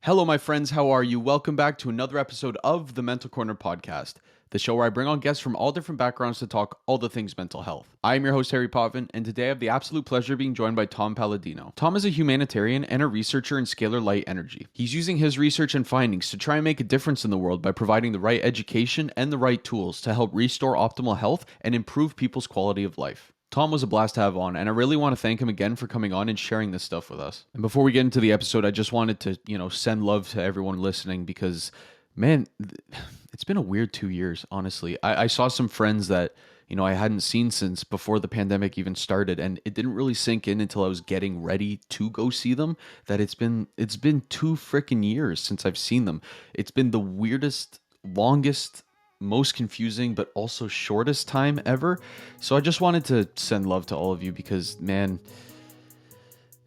Hello, my friends. How are you? Welcome back to another episode of the Mental Corner podcast, the show where I bring on guests from all different backgrounds to talk all the things mental health. I am your host, Harry Potvin, and today I have the absolute pleasure of being joined by Tom Paladino. Tom is a humanitarian and a researcher in scalar-light energy. He's using his research and findings to try and make a difference in the world by providing the right education and the right tools to help restore optimal health and improve people's quality of life. Tom was a blast to have on, and I really want to thank him again for coming on and sharing this stuff with us. And before we get into the episode, I just wanted to, send love to everyone listening because, man, it's been a weird 2 years, honestly. I saw some friends that, I hadn't seen since before the pandemic even started, and it didn't really sink in until I was getting ready to go see them that it's been 2 freaking years since I've seen them. It's been the weirdest, longest, most confusing but also shortest time ever. So I just wanted to send love to all of you because, man,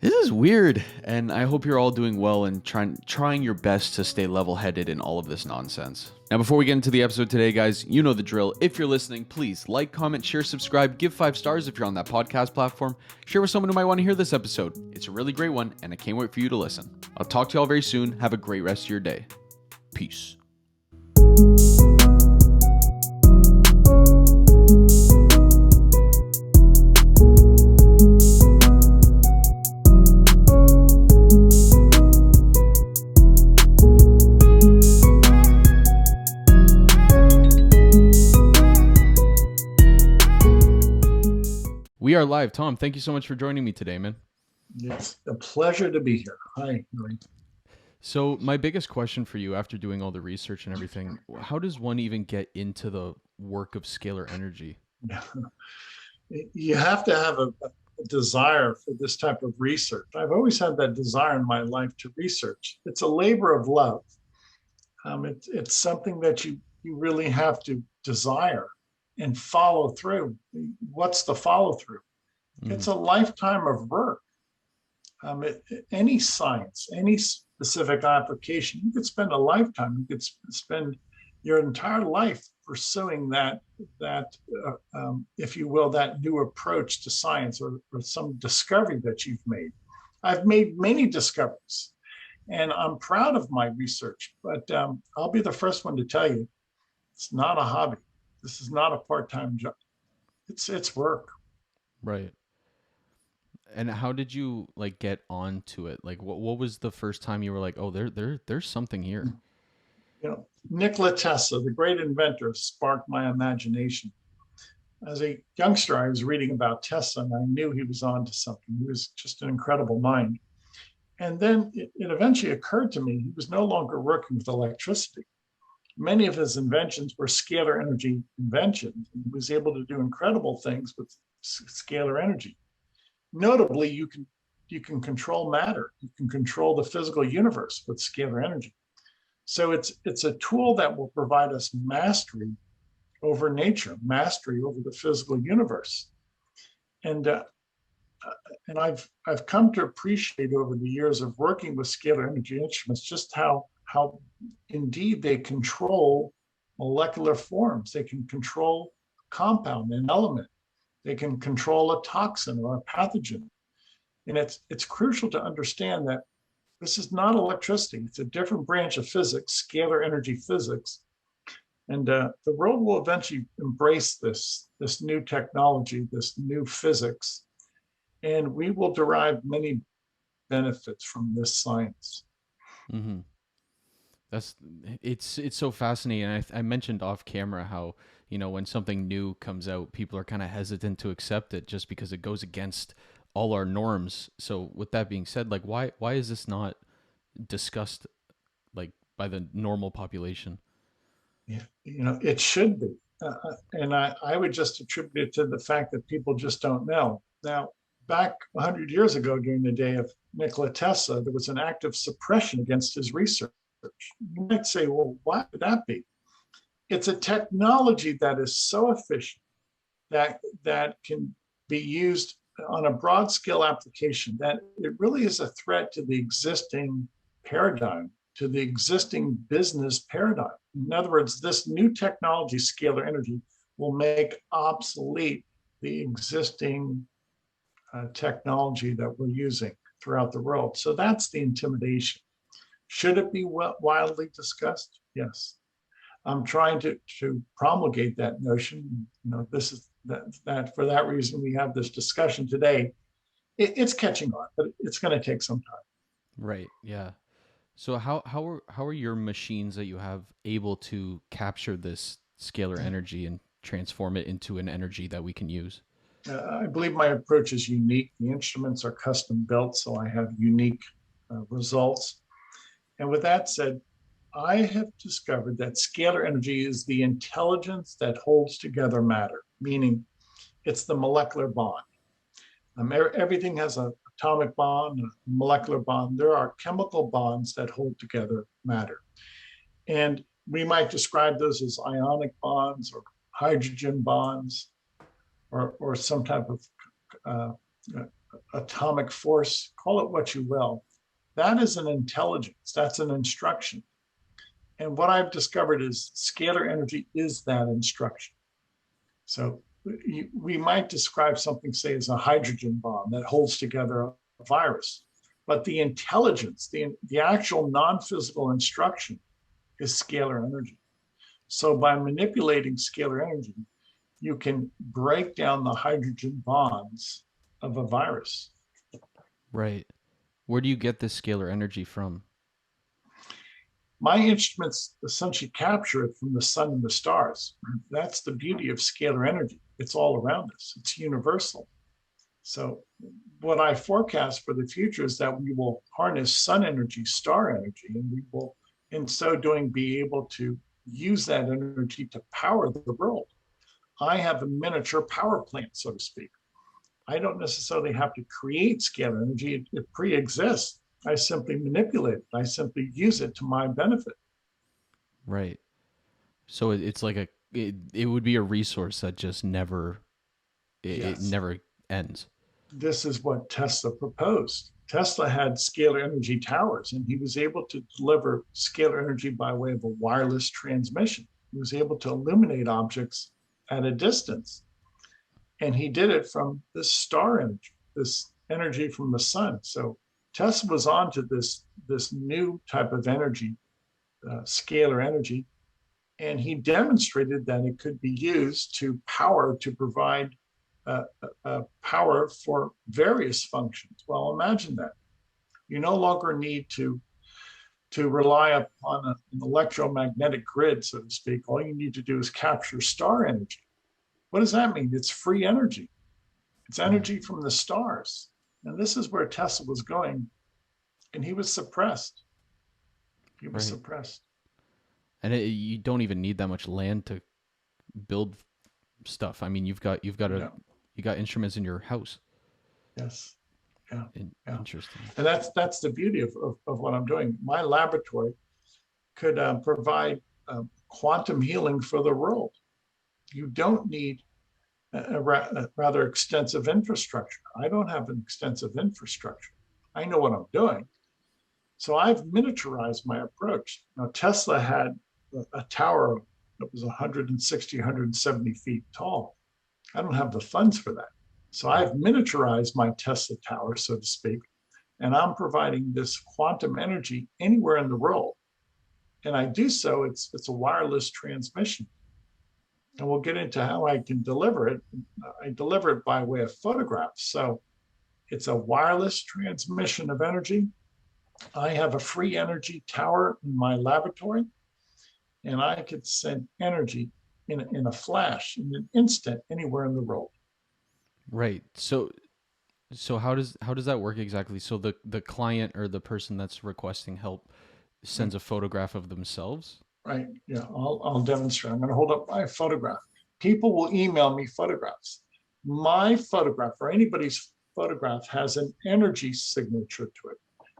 this is weird, and I hope you're all doing well and trying your best to stay level-headed in all of this nonsense. Now, before we get into the episode today, guys, you know the drill. If you're listening, please like, comment, share, subscribe, give 5 stars if you're on that podcast platform. Share with someone who might want to hear this episode. It's a really great one, and I can't wait for you to listen. I'll talk to y'all very soon. Have a great rest of your day. Peace. We are live. Tom, thank you so much for joining me today, man. It's a pleasure to be here. Hi, Harry. So my biggest question for you after doing all the research and everything, how does one even get into the work of scalar energy? You have to have a desire for this type of research. I've always had that desire in my life to research. It's a labor of love. It's something that you really have to desire and follow through. What's the follow through? It's a lifetime of work. Any science, any specific application, you could spend a lifetime. You could spend your entire life pursuing that if you will, that new approach to science or some discovery that you've made. I've made many discoveries, and I'm proud of my research. But I'll be the first one to tell you, it's not a hobby. This is not a part-time job. It's work. Right. And how did you get onto it? What was the first time you were like, oh, there's something here? Nikola Tesla, the great inventor, sparked my imagination. As a youngster, I was reading about Tesla, and I knew he was on to something. He was just an incredible mind. And then it eventually occurred to me he was no longer working with electricity. Many of his inventions were scalar energy inventions. He was able to do incredible things with scalar energy. Notably, you can control matter. You can control the physical universe with scalar energy. So it's a tool that will provide us mastery over nature, mastery over the physical universe. And I've come to appreciate over the years of working with scalar energy instruments just how indeed they control molecular forms. They can control compound, an element. They can control a toxin or a pathogen. And it's crucial to understand that this is not electricity. It's a different branch of physics, scalar energy physics. And the world will eventually embrace this new technology, this new physics, and we will derive many benefits from this science. Mm-hmm. It's so fascinating. And I mentioned off camera how, when something new comes out, people are kind of hesitant to accept it just because it goes against all our norms. So with that being said, why is this not discussed by the normal population? Yeah, it should be. And I would just attribute it to the fact that people just don't know. Now, back 100 years ago, during the day of Nikola Tesla, there was an active suppression against his research. You might say, well, why would that be? It's a technology that is so efficient that can be used on a broad scale application that it really is a threat to the existing paradigm, to the existing business paradigm. In other words, this new technology, scalar energy, will make obsolete the existing technology that we're using throughout the world. So that's the intimidation. Should it be widely discussed? Yes. I'm trying to promulgate that notion. This is that for that reason we have this discussion today. It's catching on, but it's going to take some time. Right. Yeah. So how are your machines that you have able to capture this scalar energy and transform it into an energy that we can use? I believe my approach is unique. The instruments are custom built, so I have unique results. And with that said, I have discovered that scalar energy is the intelligence that holds together matter, meaning it's the molecular bond. Everything has an atomic bond, a molecular bond. There are chemical bonds that hold together matter. And we might describe those as ionic bonds or hydrogen bonds or some type of atomic force, call it what you will. That is an intelligence, that's an instruction. And what I've discovered is scalar energy is that instruction. So we might describe something, say, as a hydrogen bomb that holds together a virus. But the intelligence, the actual non-physical instruction is scalar energy. So by manipulating scalar energy, you can break down the hydrogen bonds of a virus. Right. Where do you get this scalar energy from? My instruments essentially capture it from the sun and the stars. That's the beauty of scalar energy. It's all around us. It's universal. So what I forecast for the future is that we will harness sun energy, star energy, and we will, in so doing, be able to use that energy to power the world. I have a miniature power plant, so to speak. I don't necessarily have to create scalar energy. It pre-exists. I simply manipulate it. I simply use it to my benefit. Right. So it's like it would be a resource that just never it Yes. never ends. This is what Tesla proposed. Tesla had scalar energy towers, and he was able to deliver scalar energy by way of a wireless transmission. He was able to illuminate objects at a distance. And he did it from this star energy, this energy from the sun. So Tesla was onto this new type of energy, scalar energy, and he demonstrated that it could be used to provide power for various functions. Well, imagine that. You no longer need to rely upon an electromagnetic grid, so to speak. All you need to do is capture star energy. What does that mean? It's free energy. It's energy from the stars. And this is where Tesla was going. And he was suppressed. He was Right. suppressed. And you don't even need that much land to build stuff. I mean, Yeah. you got instruments in your house. Yes. Yeah. Yeah. Interesting. And that's the beauty of what I'm doing. My laboratory could provide quantum healing for the world. You don't need a rather extensive infrastructure. I don't have an extensive infrastructure. I know what I'm doing. So I've miniaturized my approach. Now, Tesla had a tower that was 160, 170 feet tall. I don't have the funds for that. So I've miniaturized my Tesla tower, so to speak, and I'm providing this quantum energy anywhere in the world. And I do so, it's a wireless transmission. And we'll get into how I can deliver it. I deliver it by way of photographs. So it's a wireless transmission of energy. I have a free energy tower in my laboratory, and I could send energy in a flash, in an instant, anywhere in the world. Right. So how does that work exactly? So the client or the person that's requesting help sends a photograph of themselves? Right? Yeah, I'll demonstrate. I'm going to hold up my photograph. People will email me photographs. My photograph or anybody's photograph has an energy signature to it.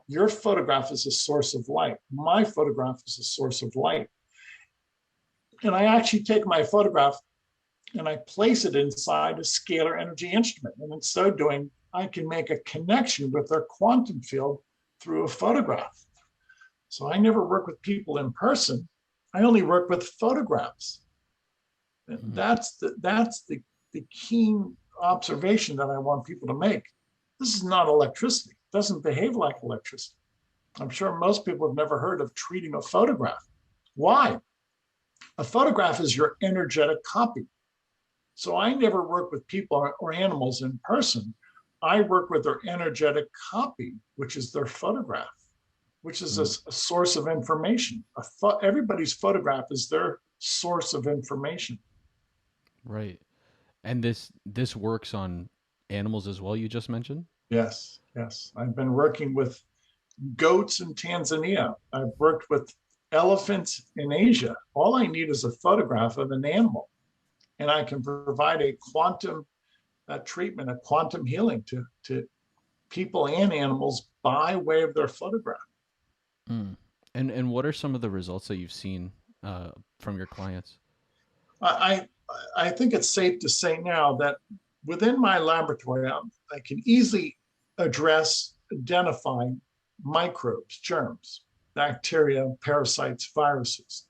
Your photograph is a source of light. My photograph is a source of light. And I actually take my photograph and I place it inside a scalar energy instrument. And in so doing, I can make a connection with their quantum field through a photograph. So I never work with people in person. I only work with photographs. Mhm. That's the keen observation that I want people to make. This is not electricity. It doesn't behave like electricity. I'm sure most people have never heard of treating a photograph. Why? A photograph is your energetic copy. So I never work with people or animals in person. I work with their energetic copy, which is their photograph, which is Mm, a source of information. Everybody's photograph is their source of information. right. And this works on animals as well, you just mentioned? Yes, yes. I've been working with goats in Tanzania. I've worked with elephants in Asia. All I need is a photograph of an animal, and I can provide a quantum treatment, a quantum healing to people and animals by way of their photograph. Mm. And what are some of the results that you've seen uh, from your clients? I I think it's safe to say now that within my laboratory, I can easily address, identify microbes, germs, bacteria, parasites, viruses.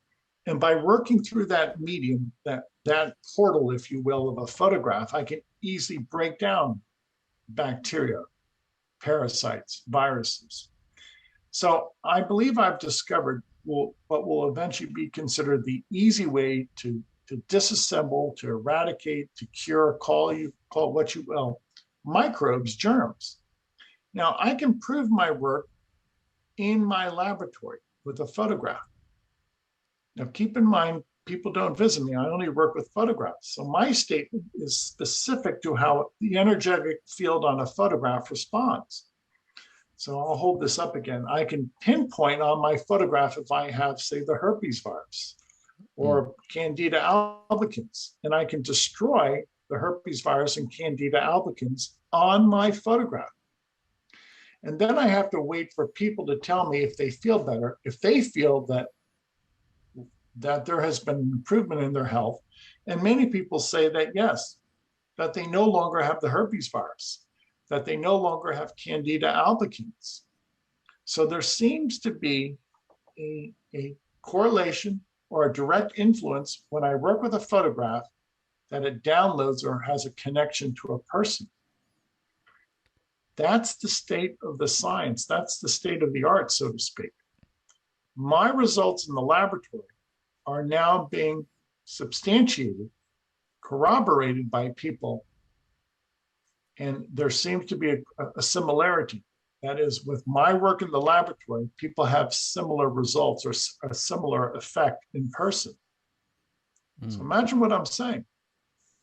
And by working through that medium, that portal, if you will, of a photograph, I can easily break down bacteria, parasites, viruses. So I believe I've discovered what will eventually be considered the easy way to disassemble, to eradicate, to cure, call it what you will, microbes, germs. Now I can prove my work in my laboratory with a photograph. Now keep in mind, people don't visit me. I only work with photographs. So my statement is specific to how the energetic field on a photograph responds. So I'll hold this up again. I can pinpoint on my photograph if I have, say, the herpes virus Mm, or Candida albicans, and I can destroy the herpes virus and Candida albicans on my photograph. And then I have to wait for people to tell me if they feel better, if they feel that there has been an improvement in their health. And many people say that yes, that they no longer have the herpes virus, that they no longer have Candida albicans. So there seems to be a correlation or a direct influence when I work with a photograph that it downloads or has a connection to a person. That's the state of the science. That's the state of the art, so to speak. My results in the laboratory are now being substantiated, corroborated by people, and there seems to be a similarity. That is, with my work in the laboratory, people have similar results or a similar effect in person. So mm, imagine what I'm saying.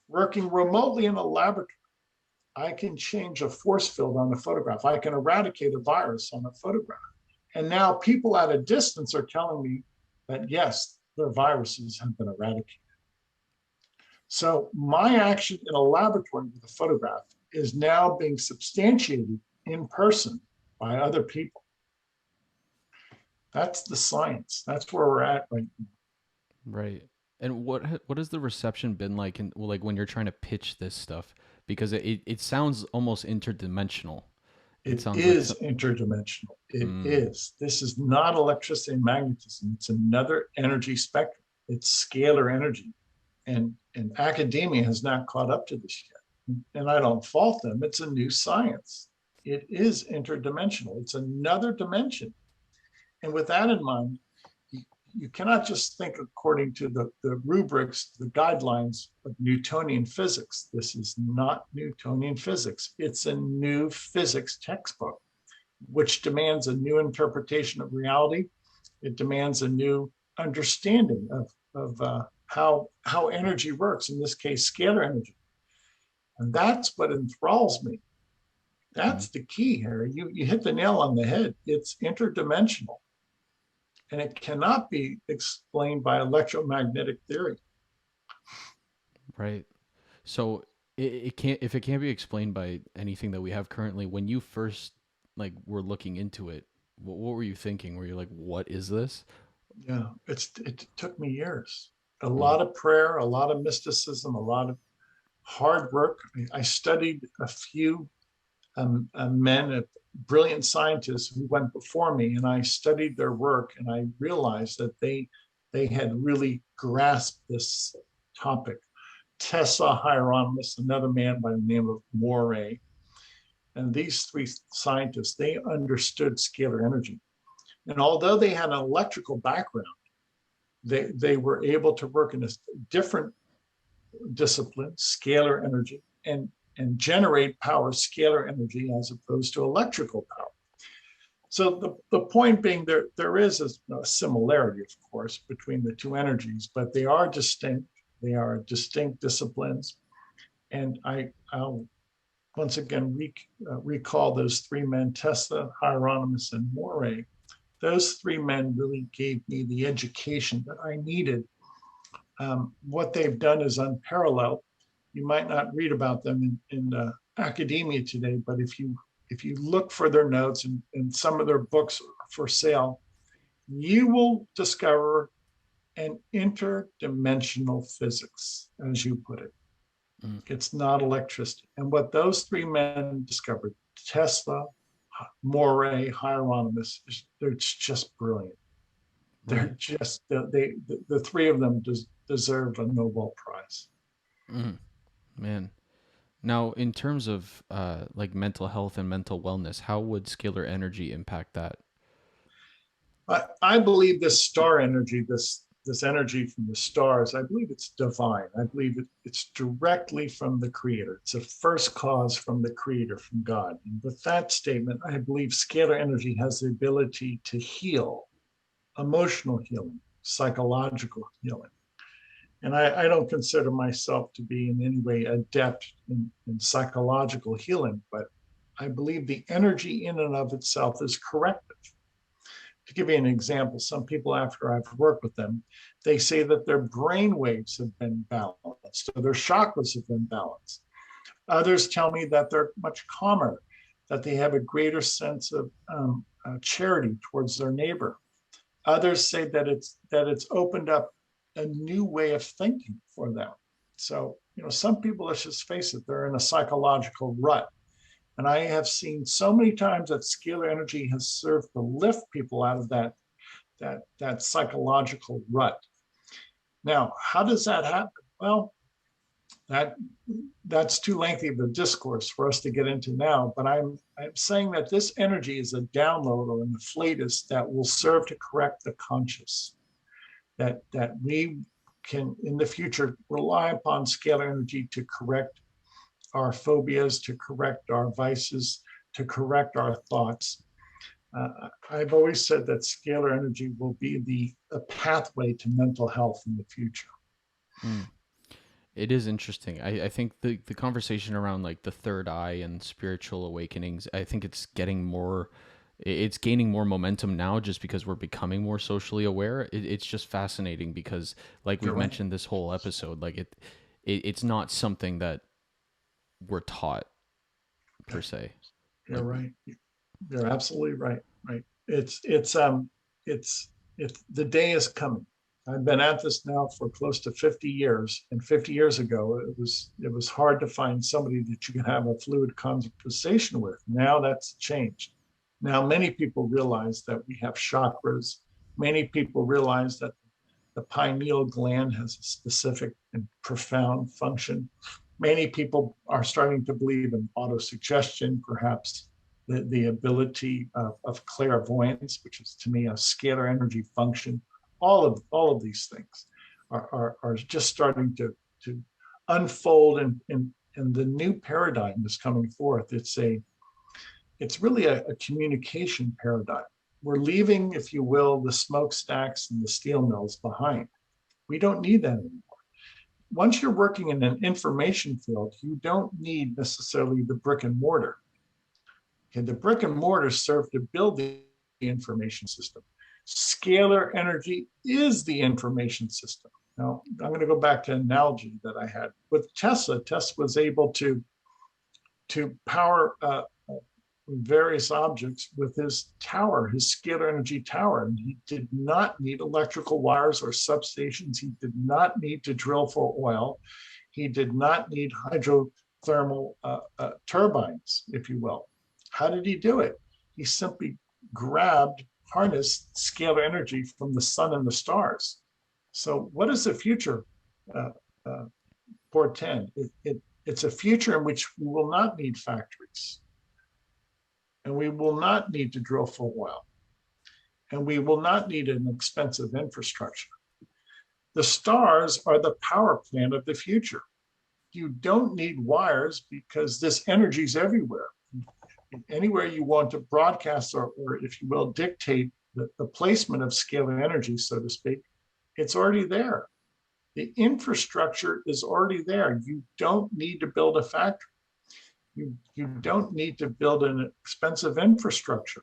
Working remotely in a laboratory, I can change a force field on a photograph. I can eradicate a virus on a photograph. And now people at a distance are telling me that, yes, their viruses have been eradicated. So my action in a laboratory with a photograph is now being substantiated in person by other people. That's the science. That's where we're at right now. right. And what has the reception been like in, well, like when you're trying to pitch this stuff? Because it sounds almost interdimensional. It It sounds like is some, interdimensional. It mm, is. This is not electricity and magnetism. It's another energy spectrum. It's scalar energy. And academia has not caught up to this yet. And I don't fault them. It's a new science. It is interdimensional. It's another dimension. And with that in mind, you cannot just think according to the rubrics, the guidelines of Newtonian physics. This is not Newtonian physics. It's a new physics textbook, which demands a new interpretation of reality. It demands a new understanding of how energy works, in this case, scalar energy. And that's what enthralls me. mm, That's the key, Harry. You hit the nail on the head. It's interdimensional, and it cannot be explained by electromagnetic theory. right. So it can't, if it can't be explained by anything that we have currently, when you first like were looking into it, what were you thinking? Were you like, what is this? Yeah, it took me years. A Mm, lot of prayer, a lot of mysticism, a lot of hard work. I studied a few men, brilliant scientists who went before me, and I studied their work, and I realized that they had really grasped this topic. Tessa Hieronymus, another man by the name of Moray, and these three scientists, they understood scalar energy. And although they had an electrical background, they were able to work in a different discipline, scalar energy, and generate power, scalar energy, as opposed to electrical power. So the point being, there is a similarity, of course, between the two energies, but they are distinct. They are distinct disciplines. And I'll once again recall those three men, Tesla, Hieronymus, and Morey. Those three men really gave me the education that I needed. What they've done is unparalleled. You might not read about them in academia today, but if you look for their notes, and some of their books are for sale, you will discover an interdimensional physics, as you put it. It's not electricity. And what those three men discovered, Tesla, Morey, Hieronymus, they're just brilliant. They're just, the three of them deserve a Nobel Prize. Man. Now, in terms of like mental health and mental wellness, how would scalar energy impact that? I believe this star energy, this energy from the stars, I believe it's divine. I believe it's directly from the Creator. It's a first cause from the Creator, from God. And with that statement, I believe scalar energy has the ability to heal, emotional healing, psychological healing. And I don't consider myself to be in any way adept in psychological healing, but I believe the energy in and of itself is corrective. To give you an example, some people, after I've worked with them, they say that their brain waves have been balanced, or their chakras have been balanced. Others tell me that they're much calmer, that they have a greater sense of charity towards their neighbor. Others say that it's opened up a new way of thinking for them. So, some people, let's just face it, they're in a psychological rut. And I have seen so many times that scalar energy has served to lift people out of that psychological rut. Now, how does that happen? Well, that's too lengthy of a discourse for us to get into now, but I'm saying that this energy is a download or an afflatus that will serve to correct the conscious. That we can, in the future, rely upon scalar energy to correct our phobias, to correct our vices, to correct our thoughts. I've always said that scalar energy will be a pathway to mental health in the future. It is interesting. I think the conversation around like the third eye and spiritual awakenings, I think it's gaining more momentum now, just because we're becoming more socially aware. It's just fascinating because, like we've mentioned this whole episode, like it's not something that we're taught per se. You're right. You're absolutely right. Right. It's the day is coming. I've been at this now for close to 50 years, and 50 years ago, it was hard to find somebody that you could have a fluid conversation with. Now that's changed. Now many people realize that we have chakras. Many people realize that the pineal gland has a specific and profound function. Many people are starting to believe in autosuggestion, perhaps the ability of clairvoyance, which is to me a scalar energy function. All of these things are just starting to unfold, and the new paradigm is coming forth. It's really a communication paradigm. We're leaving, if you will, the smokestacks and the steel mills behind. We don't need that anymore. Once you're working in an information field, you don't need necessarily the brick and mortar. Okay, the brick and mortar serve to build the information system. Scalar energy is the information system. Now, I'm going to go back to an analogy that I had with Tesla. Tesla was able to power various objects with his tower, his scalar energy tower. And he did not need electrical wires or substations. He did not need to drill for oil. He did not need hydrothermal turbines, if you will. How did he do it? He simply harnessed scalar energy from the sun and the stars. So what does the future portend? It's a future in which we will not need factories, and we will not need to drill for oil. and we will not need an expensive infrastructure. The stars are the power plant of the future. You don't need wires because this energy is everywhere. Anywhere you want to broadcast or if you will, dictate the placement of scalar energy, so to speak, it's already there. The infrastructure is already there. You don't need to build a factory. You don't need to build an expensive infrastructure.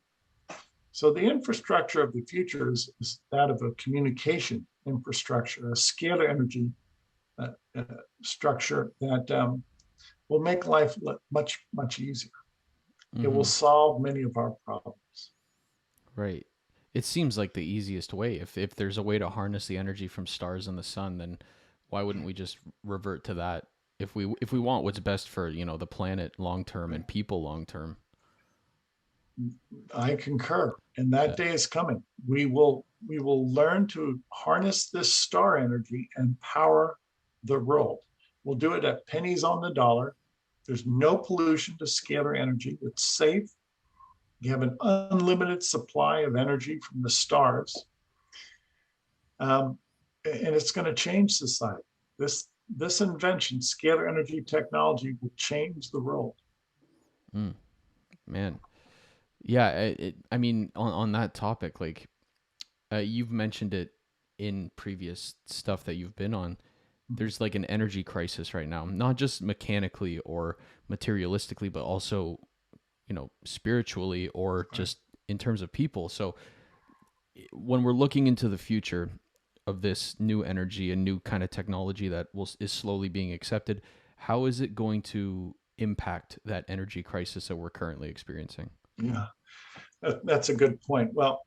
So the infrastructure of the future is that of a communication infrastructure, a scalar energy structure that will make life much, much easier. It will solve many of our problems. Right. It seems like the easiest way. If there's a way to harness the energy from stars and the sun, then why wouldn't we just revert to that? If we want what's best for, the planet long term and people long term. I concur, and that day is coming. We will learn to harness this star energy and power the world. We'll do it at pennies on the dollar. There's no pollution to scalar energy. It's safe. You have an unlimited supply of energy from the stars, and it's going to change society. This invention, scalar energy technology, will change the world. Man. Yeah, I mean, on that topic, like you've mentioned it in previous stuff that you've been on. There's like an energy crisis right now, not just mechanically or materialistically, but also, spiritually or just in terms of people. So when we're looking into the future of this new energy and new kind of technology that is slowly being accepted, how is it going to impact that energy crisis that we're currently experiencing? Yeah, that's a good point. Well,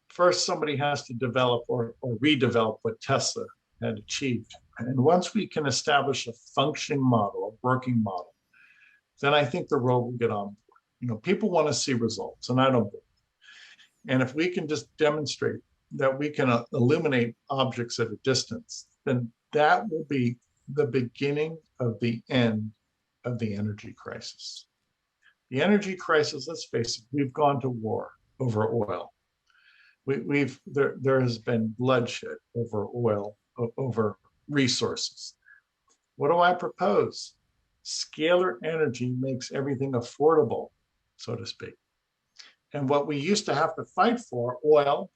first somebody has to develop or redevelop what Tesla had achieved. And once we can establish a functioning model, a working model, then I think the world will get on board. People want to see results, and I don't believe. And if we can just demonstrate that we can illuminate objects at a distance, then that will be the beginning of the end of the energy crisis. The energy crisis, let's face it, we've gone to war over oil. There has been bloodshed over oil, over resources. What do I propose? Scalar energy makes everything affordable, so to speak. And what we used to have to fight for, oil,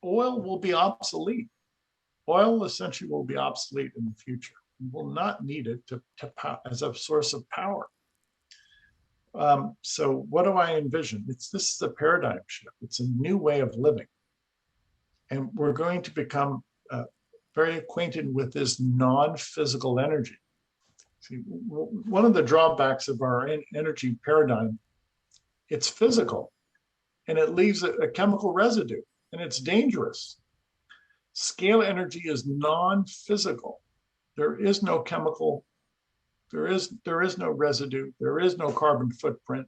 oil will be obsolete. Oil essentially will be obsolete in the future. We will not need it as a source of power. So what do I envision? This is a paradigm shift. It's a new way of living. And we're going to become very acquainted with this non-physical energy. See, one of the drawbacks of our energy paradigm, it's physical, and it leaves a chemical residue, and it's dangerous. Scalar energy is non-physical. There is no chemical, there is no residue, there is no carbon footprint,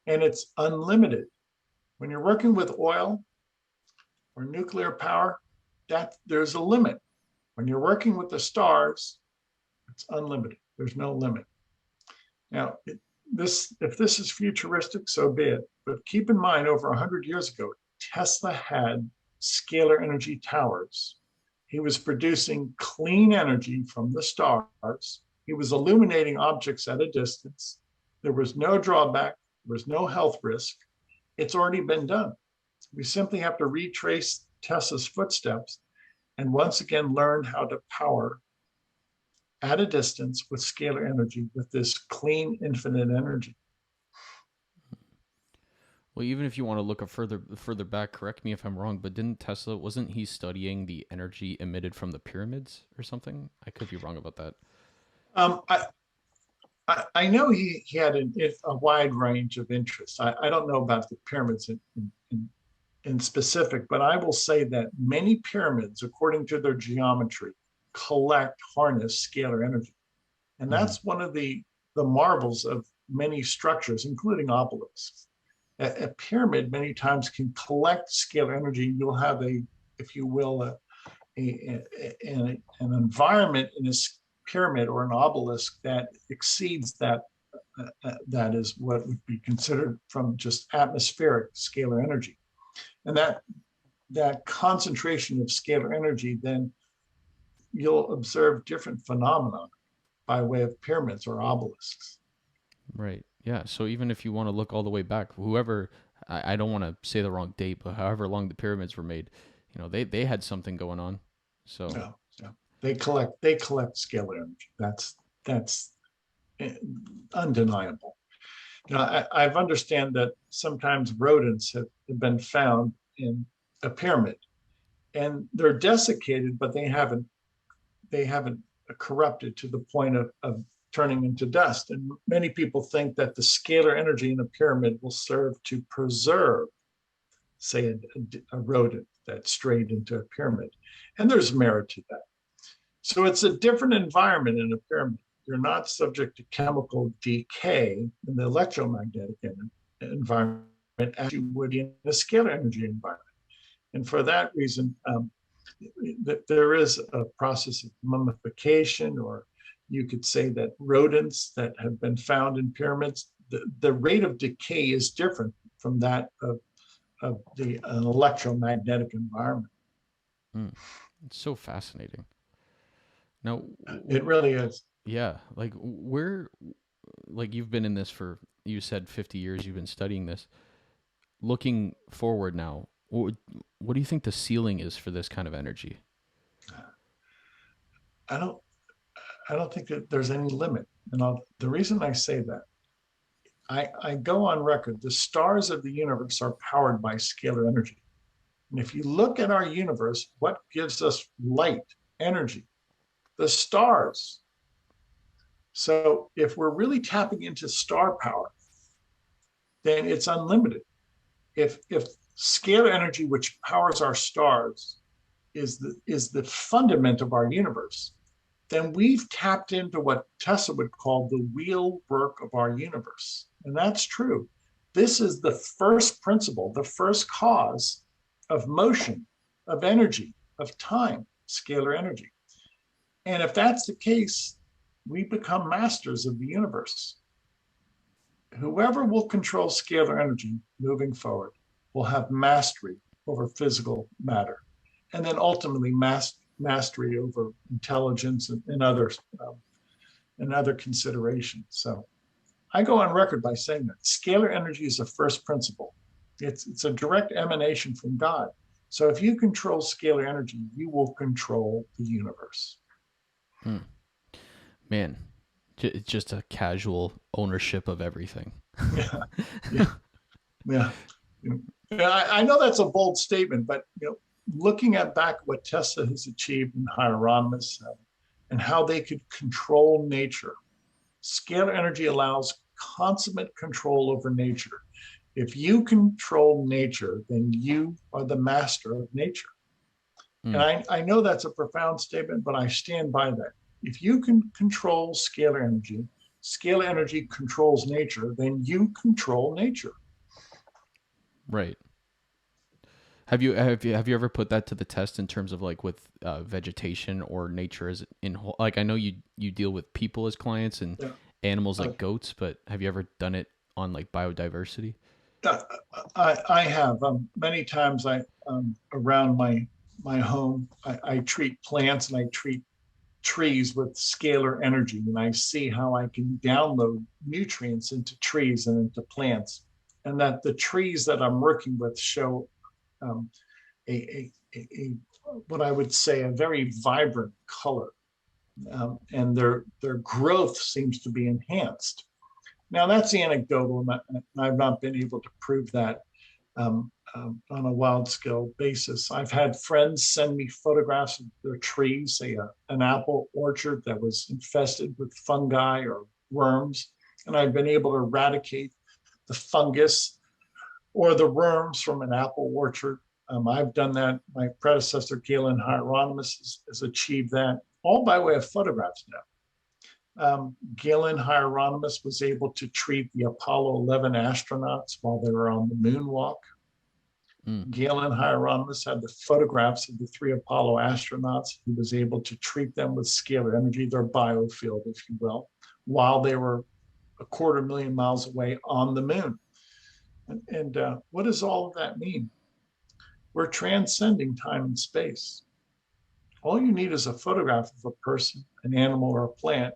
and it's unlimited. When you're working with oil or nuclear power, there's a limit. When you're working with the stars, it's unlimited. There's no limit. Now, if this is futuristic, so be it. But keep in mind, over 100 years ago, Tesla had scalar energy towers. He was producing clean energy from the stars. He was illuminating objects at a distance. There was no drawback. There was no health risk. It's already been done. We simply have to retrace Tesla's footsteps and once again learn how to power at a distance with scalar energy, with this clean, infinite energy. Well, even if you want to look further back, correct me if I'm wrong, but wasn't he studying the energy emitted from the pyramids or something? I could be wrong about that. I know he had a wide range of interests. I don't know about the pyramids in specific, but I will say that many pyramids, according to their geometry, harness scalar energy. And that's one of the marvels of many structures, including obelisks. A pyramid many times can collect scalar energy. You'll have if you will, an environment in a pyramid or an obelisk that exceeds that that is what would be considered from just atmospheric scalar energy. And that concentration of scalar energy, then you'll observe different phenomena by way of pyramids or obelisks. Right. Yeah. So even if you want to look all the way back, whoever, I don't want to say the wrong date, but however long the pyramids were made, they had something going on. So, Yeah, yeah. They collect scalar energy. That's undeniable. I've understand that sometimes rodents have been found in a pyramid, and they're desiccated, but they haven't corrupted to the point of turning into dust. And many people think that the scalar energy in a pyramid will serve to preserve, say, a rodent that strayed into a pyramid. And there's merit to that. So it's a different environment in a pyramid. You're not subject to chemical decay in the electromagnetic environment as you would in a scalar energy environment. And for that reason, there is a process of mummification, or you could say that rodents that have been found in pyramids, the rate of decay is different from that of an electromagnetic environment. it's so fascinating. Now, It really is. yeah, like you've been in this for, you said 50 years, you've been studying this. Looking forward now, what do you think the ceiling is for this kind of energy? I don't I don't think that there's any limit. And the reason I say that, I go on record, the stars of the universe are powered by scalar energy. And if you look at our universe, what gives us light, energy? The stars. So if we're really tapping into star power, then it's unlimited. If scalar energy, which powers our stars, is the fundament of our universe, then we've tapped into what Tesla would call the wheel work of our universe. And that's true. This is the first principle, the first cause of motion, of energy, of time, scalar energy. And if that's the case, we become masters of the universe. Whoever will control scalar energy moving forward will have mastery over physical matter, and then ultimately mastery over intelligence and other considerations. So I go on record by saying that scalar energy is a first principle. It's a direct emanation from God. So if you control scalar energy, you will control the universe. Man, it's just a casual ownership of everything. Yeah, yeah, yeah. I know that's a bold statement, but looking at back what Tesla has achieved in Hieronymus and how they could control nature, scalar energy allows consummate control over nature. If you control nature, then you are the master of nature. And I know that's a profound statement, but I stand by that. If you can control scalar energy controls nature, then you control nature. Right. Have you ever put that to the test in terms of like with vegetation or nature as in whole? Like I know you deal with people as clients and animals like goats, but have you ever done it on like biodiversity? I have many times. Around my home, I treat plants and I treat trees with scalar energy, and I see how I can download nutrients into trees and into plants, and that the trees that I'm working with show a what I would say a very vibrant color, and their growth seems to be enhanced. Now that's anecdotal, and I've not been able to prove that on a wild scale basis. I've had friends send me photographs of their trees, say an apple orchard that was infested with fungi or worms, and I've been able to eradicate the fungus or the worms from an apple orchard. I've done that. My predecessor, Galen Hieronymus, has achieved that, all by way of photographs now. Galen Hieronymus was able to treat the Apollo 11 astronauts while they were on the moonwalk. Galen Hieronymus had the photographs of the 3 Apollo astronauts. He was able to treat them with scalar energy, their biofield, if you will, while they were 250,000 miles away on the moon. And what does all of that mean? We're transcending time and space. All you need is a photograph of a person, an animal, or a plant,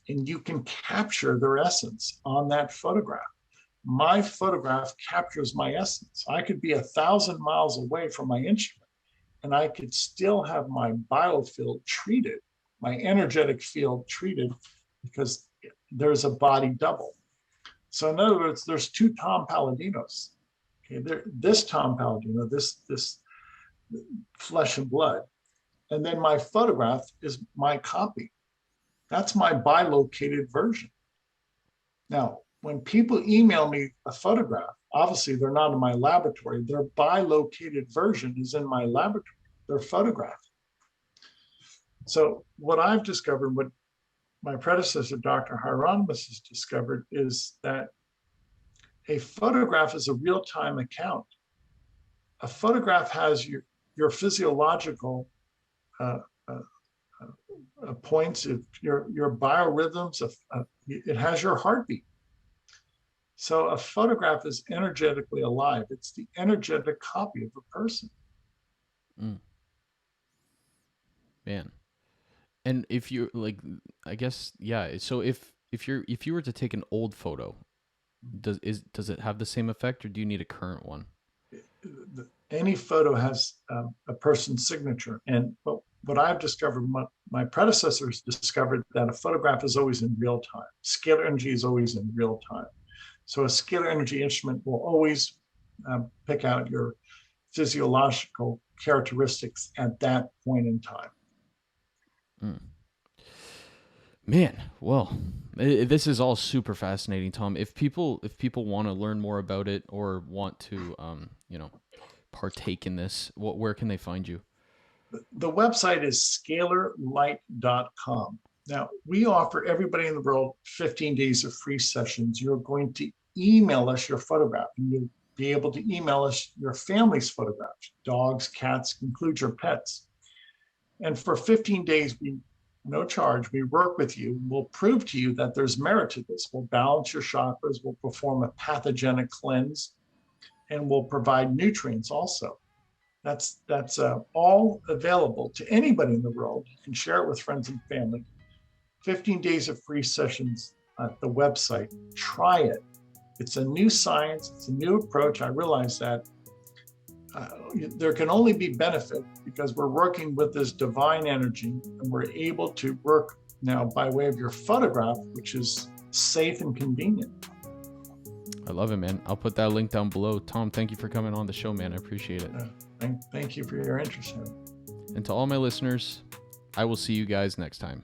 and you can capture their essence on that photograph. My photograph captures my essence. I could be 1,000 miles away from my instrument, and I could still have my biofield treated, my energetic field treated, because there's a body double. So in other words, there's two Tom Paladinos. Okay, this Tom Paladino, this flesh and blood, and then my photograph is my copy. That's my bilocated version. Now, when people email me a photograph, obviously they're not in my laboratory. Their bilocated version is in my laboratory. They're photographed. So what I've discovered, what my predecessor, Dr. Hieronymus, has discovered, is that a photograph is a real-time account. A photograph has your physiological points, your biorhythms, it has your heartbeat. So a photograph is energetically alive. It's the energetic copy of a person. Man. And if you're like, I guess, yeah. So if you were to take an old photo, does it have the same effect, or do you need a current one? Any photo has a person's signature. And what I've discovered, my predecessors discovered, that a photograph is always in real time. Scalar energy is always in real time. So a scalar energy instrument will always pick out your physiological characteristics at that point in time. Man, well, this is all super fascinating, Tom. If people want to learn more about it or want to, partake in this, where can they find you? The website is scalar-light.com. Now, we offer everybody in the world 15 days of free sessions. You're going to email us your photograph, and you'll be able to email us your family's photographs, dogs, cats, include your pets. And for 15 days, no charge, we work with you. We'll prove to you that there's merit to this. We'll balance your chakras. We'll perform a pathogenic cleanse, and we'll provide nutrients also. That's all available to anybody in the world. You can share it with friends and family. 15 days of free sessions at the website. Try it. It's a new science. It's a new approach. I realize that. There can only be benefit because we're working with this divine energy, and we're able to work now by way of your photograph, which is safe and convenient. I love it, man. I'll put that link down below. Tom, thank you for coming on the show, man. I appreciate it. Thank you for your interest in it. And to all my listeners, I will see you guys next time.